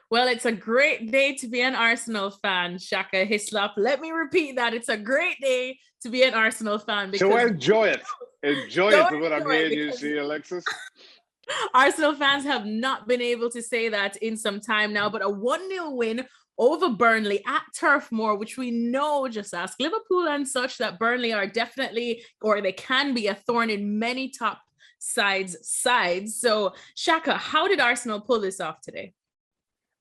Well, it's a great day to be an Arsenal fan, Shaka Hislop. Let me repeat that. It's a great day to be an Arsenal fan So because enjoy it. Enjoy so it is what I'm enjoy hearing you because say, Alexis. Arsenal fans have not been able to say that in some time now, but a 1-0 win over Burnley at Turf Moor, which we know, just ask Liverpool and such, that Burnley are definitely, or they can be, a thorn in many top sides. So, Shaka, how did Arsenal pull this off today?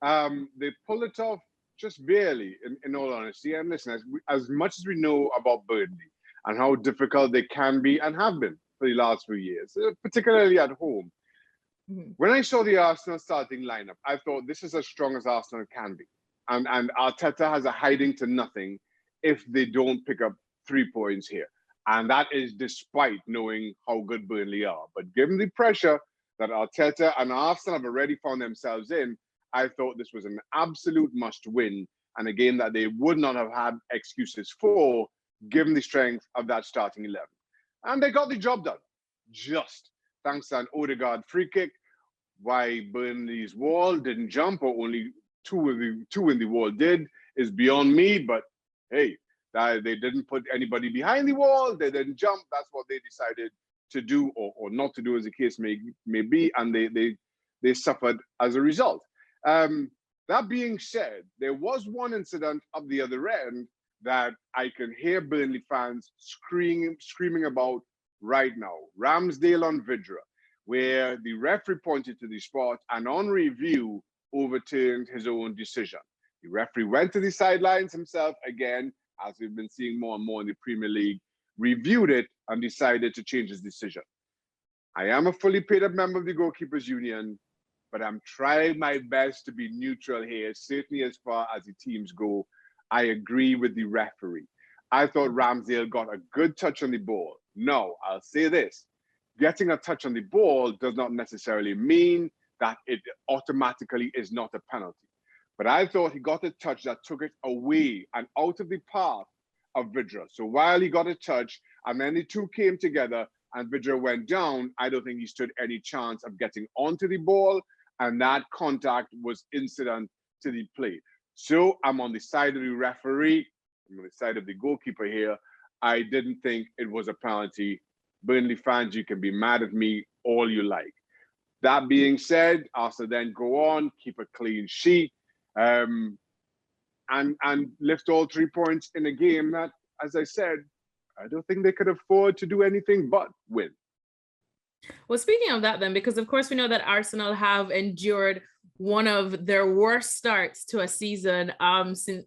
They pulled it off just barely, in all honesty. And listen, as much as we know about Burnley and how difficult they can be and have been for the last few years, particularly at home, when I saw the Arsenal starting lineup, I thought this is as strong as Arsenal can be. And Arteta has a hiding to nothing if they don't pick up 3 points here. And that is despite knowing how good Burnley are. But given the pressure that Arteta and Arsenal have already found themselves in, I thought this was an absolute must win and a game that they would not have had excuses for, given the strength of that starting 11. And they got the job done, just thanks to an Odegaard free kick. Why Burnley's wall didn't jump, or only two in the wall did, is beyond me. But hey, they didn't put anybody behind the wall. They didn't jump. That's what they decided to do, or not to do, as the case may be, and they suffered as a result. That being said, there was one incident up the other end that I can hear Burnley fans screaming about right now. Ramsdale on Vidra, where the referee pointed to the spot and on review overturned his own decision. The referee went to the sidelines himself again, as we've been seeing more and more in the Premier League, reviewed it and decided to change his decision. I am a fully paid up member of the Goalkeepers Union, but I'm trying my best to be neutral here, certainly as far as the teams go. I agree with the referee. I thought Ramsdale got a good touch on the ball. No, I'll say this. Getting a touch on the ball does not necessarily mean that it automatically is not a penalty. But I thought he got a touch that took it away and out of the path of Vidra. So while he got a touch and then the two came together and Vidra went down, I don't think he stood any chance of getting onto the ball, and that contact was incident to the play. So I'm on the side of the referee. I'm on the side of the goalkeeper here. I didn't think it was a penalty. Burnley fans, you can be mad at me all you like. That being said, Arsenal then go on, keep a clean sheet, and lift all 3 points in a game that, as I said, I don't think they could afford to do anything but win. Well, speaking of that then, because of course we know that Arsenal have endured one of their worst starts to a season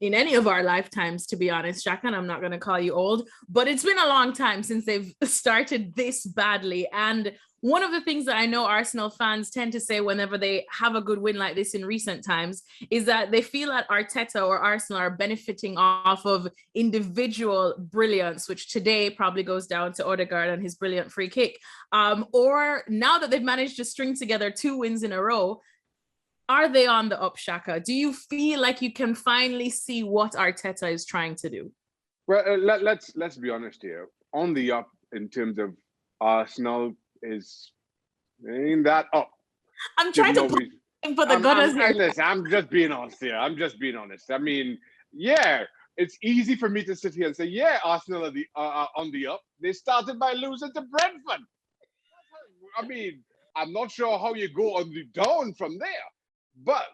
in any of our lifetimes, to be honest, Shaka, and I'm not going to call you old, but it's been a long time since they've started this badly. And one of the things that I know Arsenal fans tend to say whenever they have a good win like this in recent times is that they feel that Arteta or Arsenal are benefiting off of individual brilliance, which today probably goes down to Odegaard and his brilliant free kick. Or now that they've managed to string together 2 wins in a row, are they on the up, Shaka? Do you feel like you can finally see what Arteta is trying to do? Well, let's be honest here. On the up in terms of Arsenal is ain't that up. I'm trying to put him for the Gunners here. Listen, I'm just being honest here. I mean, yeah, it's easy for me to sit here and say, yeah, Arsenal are on the up. They started by losing to Brentford. I mean, I'm not sure how you go on the down from there. But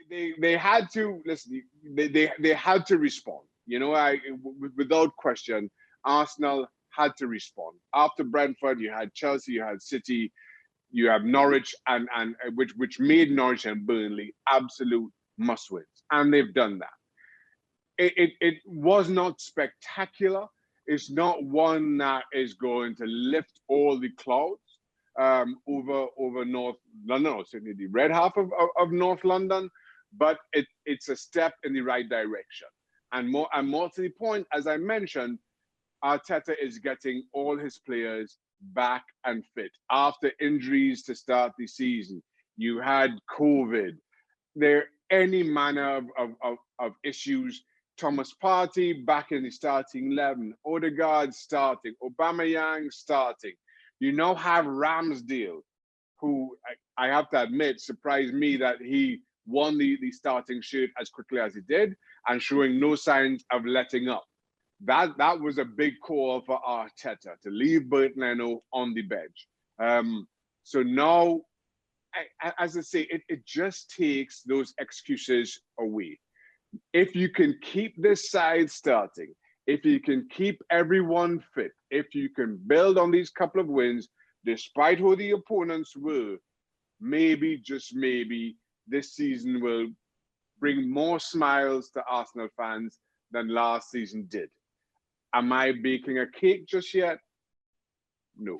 they had to listen. They had to respond. You know, without question, Arsenal had to respond. After Brentford, you had Chelsea, you had City, you have Norwich, and which made Norwich and Burnley absolute must-wins, and they've done that. It was not spectacular. It's not one that is going to lift all the clouds. Over North London, or certainly the red half of North London, but it's a step in the right direction. And more to the point, as I mentioned, Arteta is getting all his players back and fit after injuries to start the season. You had COVID. There any manner of issues. Thomas Partey back in the starting 11, Odegaard starting, Aubameyang starting. You now have Ramsdale who I have to admit surprised me that he won the starting shirt as quickly as he did and showing no signs of letting up. That was a big call for Arteta to leave Burton Leno on the bench. So now, as I say, it just takes those excuses away. If you can keep this side starting, if you can keep everyone fit, if you can build on these couple of wins, despite who the opponents were, maybe, just maybe, this season will bring more smiles to Arsenal fans than last season did. Am I baking a cake just yet? No.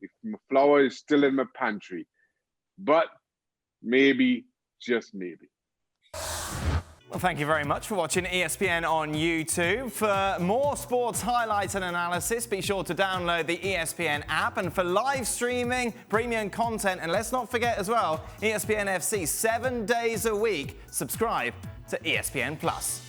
The flour is still in my pantry. But maybe, just maybe. Well, thank you very much for watching ESPN on YouTube. For more sports highlights and analysis, be sure to download the ESPN app. And for live streaming, premium content, and let's not forget as well, ESPN FC 7 days a week. Subscribe to ESPN Plus.